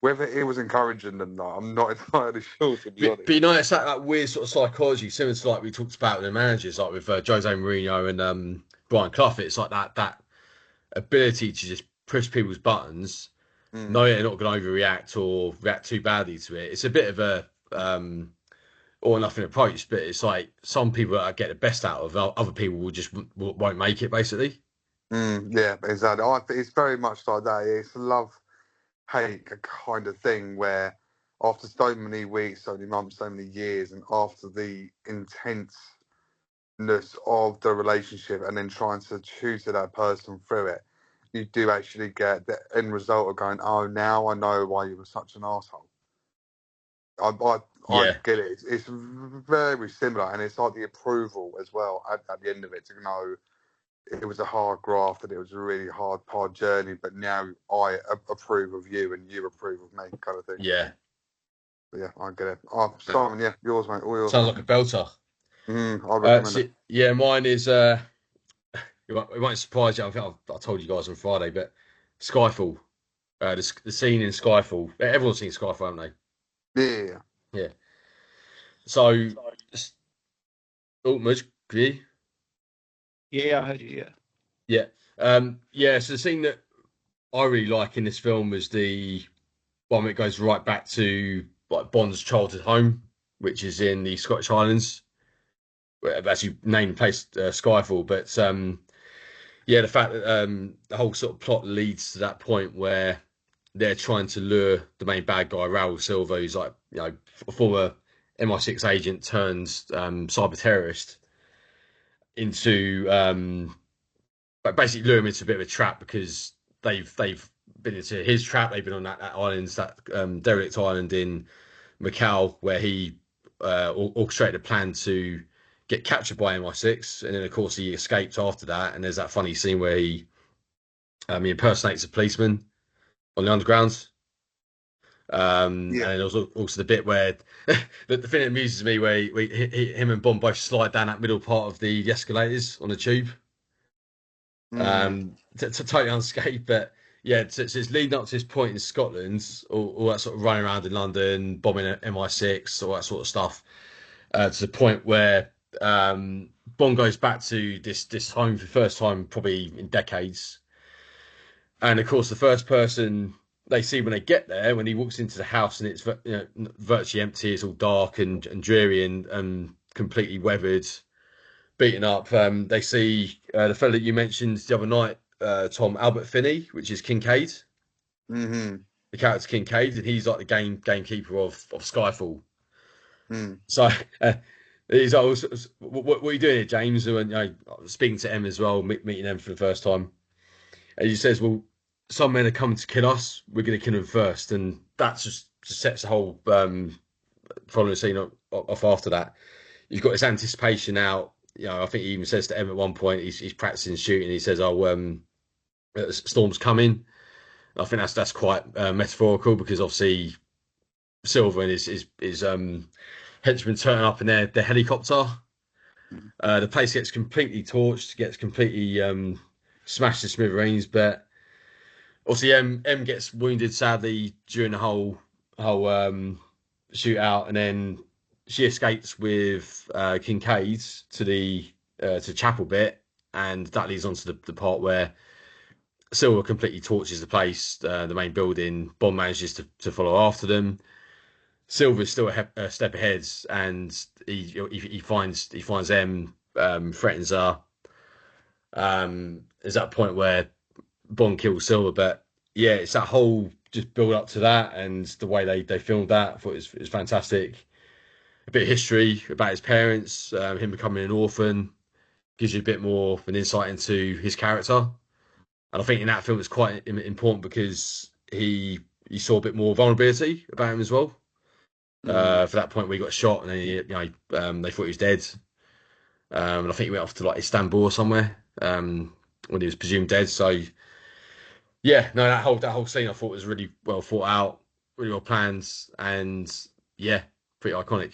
Whether it was encouraging them, though, I'm not entirely sure, to be honest. But you know, it's that weird sort of psychology, similar to like we talked about with the managers, like with Jose Mourinho and Brian Clough. It's like that ability to just push people's buttons, knowing they're not going to overreact or react too badly to it. It's a bit of a all or nothing approach, but it's like some people that get the best out of other people won't make it, basically. Yeah, exactly. It's very much like that. It's a love-hate kind of thing where after so many weeks, so many months, so many years, and after the intenseness of the relationship and then trying to tutor that person through it, you do actually get the end result of going, oh, now I know why you were such an asshole. I get it. It's very similar, and it's like the approval as well at the end of it, to know it was a hard graft and it was a really hard journey, but now I approve of you and you approve of me, kind of thing. Yeah. Yeah, I get it. Oh, Simon, yeah, yours, mate. All yours. Sounds like a belter. I recommend it. Yeah, mine is. It won't surprise you. I think I told you guys on Friday, but Skyfall. The scene in Skyfall. Everyone's seen Skyfall, haven't they? Yeah. So, Muj, you? Yeah, I heard you. Yeah. So the scene that I really like in this film was the one that goes right back to like Bond's childhood home, which is in the Scottish Highlands. Where as you named the place Skyfall, but the fact that the whole sort of plot leads to that point where they're trying to lure the main bad guy, Raul Silva, who's like, you know, a former MI6 agent turned cyber terrorist, into basically lure him into a bit of a trap because they've been into his trap. They've been on that island, that derelict island in Macau, where he orchestrated a plan to get captured by MI6, and then of course he escaped after that. And there's that funny scene where he impersonates a policeman on the underground. And there's also the bit where the thing that amuses me, where him and Bond both slide down that middle part of the escalators on the tube, to totally unscathed. But yeah, so it's leading up to this point in Scotland, all that sort of running around in London, bombing MI6, all that sort of stuff, to the point where Bond goes back to this home for the first time probably in decades. And of course, the first person they see when they get there, when he walks into the house and it's virtually empty, it's all dark and dreary and completely weathered, beaten up. They see the fellow that you mentioned the other night, Tom, Albert Finney, which is Kincaid. Mm-hmm. The character Kincaid, and he's like the gamekeeper of Skyfall. So he's like, what are you doing here, James? And speaking to Em as well, meeting them for the first time. And he says, well, some men are coming to kill us. We're going to kill them first. And that just sets the whole following scene off after that. You've got this anticipation out I think he even says to M at one point, he's practicing shooting. He says, "Oh, storm's coming." I think that's quite metaphorical because obviously Silver and his henchmen turn up in their helicopter. The place gets completely torched, gets completely smashed to smithereens. But obviously, M gets wounded sadly during the whole shootout, and then she escapes with Kincaid to the to chapel bit, and that leads on to the part where Silver completely torches the place, the main building. Bond manages to follow after them. Silver is still a step ahead, and he finds M, threatens her. There's that point where Bond kills Silver, but yeah, it's that whole just build up to that, and the way they filmed that. I thought it was fantastic. A bit of history about his parents, him becoming an orphan, gives you a bit more of an insight into his character. And I think in that film it's quite important because he saw a bit more vulnerability about him as well. For that point where he got shot and then they thought he was dead. And I think he went off to like Istanbul or somewhere when he was presumed dead. So yeah, no, that whole scene I thought was really well thought out, really well planned, and yeah, pretty iconic.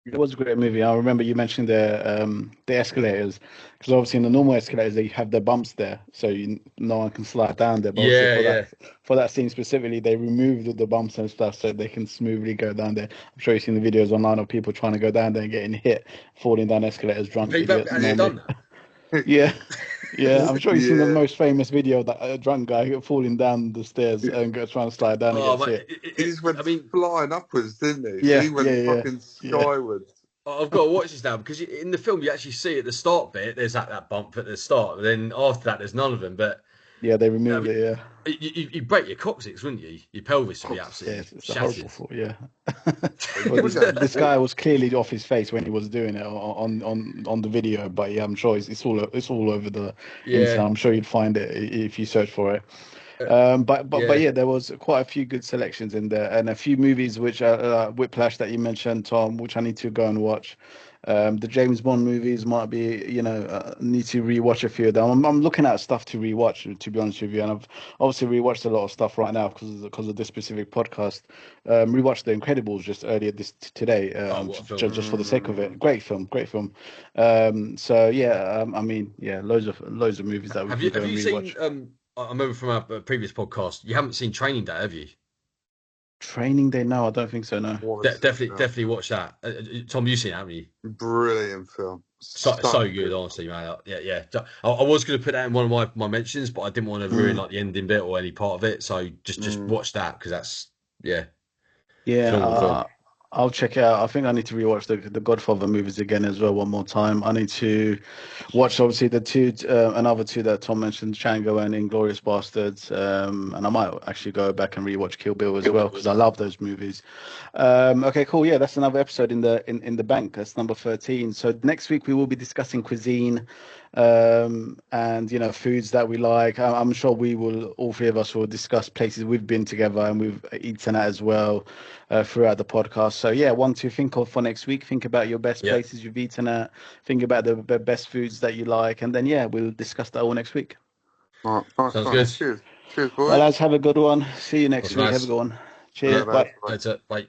It was a great movie. I remember you mentioned the escalators, because obviously in the normal escalators they have the bumps there, so no one can slide down there. But for that scene specifically, they removed the bumps and stuff so they can smoothly go down there. I'm sure you've seen the videos online of people trying to go down there and getting hit, falling down escalators drunk. Has he done that? Yeah. Yeah, I'm sure you've seen the most famous video, that a drunk guy falling down the stairs and trying to slide down and get hit. He just went flying upwards, didn't he? Yeah, he went fucking skywards. I've got to watch this now because in the film you actually see at the start bit there's that bump at the start, and then after that there's none of them. But yeah, they removed it. Yeah, you break your coccyx, wouldn't you? Your pelvis would be absolutely it's shattered. a horrible thought. Yeah. Well, this guy was clearly off his face when he was doing it on the video, but yeah, I'm sure it's all over the internet. I'm sure you'd find it if you search for it. But yeah, there was quite a few good selections in there, and a few movies which are Whiplash that you mentioned, Tom, which I need to go and watch. The James Bond movies might be, need to rewatch a few of them. I'm looking at stuff to rewatch, to be honest with you, and I've obviously rewatched a lot of stuff right now because of this specific podcast. Rewatched The Incredibles just earlier today, just for the sake of it. Great film. So yeah, loads of movies that we have can you rewatch. Seen? I remember from our previous podcast, you haven't seen Training Day, have you? Training Day? No, I don't think so. No. Definitely watch that. Tom, you've seen it, haven't you? Brilliant film. So good, honestly, man. Yeah. I was going to put that in one of my mentions, but I didn't want to ruin like the ending bit or any part of it. So just watch that because that's Yeah, I'll check it out. I think I need to rewatch the Godfather movies again as well one more time. I need to watch obviously the another two that Tom mentioned, Django and Inglourious Bastards. And I might actually go back and rewatch Kill Bill as well because I love those movies. Okay, cool. Yeah, that's another episode in the bank. That's number 13. So next week we will be discussing cuisine. And foods that we like. I'm sure all three of us will discuss places we've been together and we've eaten at as well throughout the podcast. So yeah, one to think of for next week. Think about your best places you've eaten at. Think about the best foods that you like, and then we'll discuss that all next week. All right, sounds good. Cheers, boys. Well, lads, have a good one. See you next week. Have a good one. Cheers. Bye. Bye.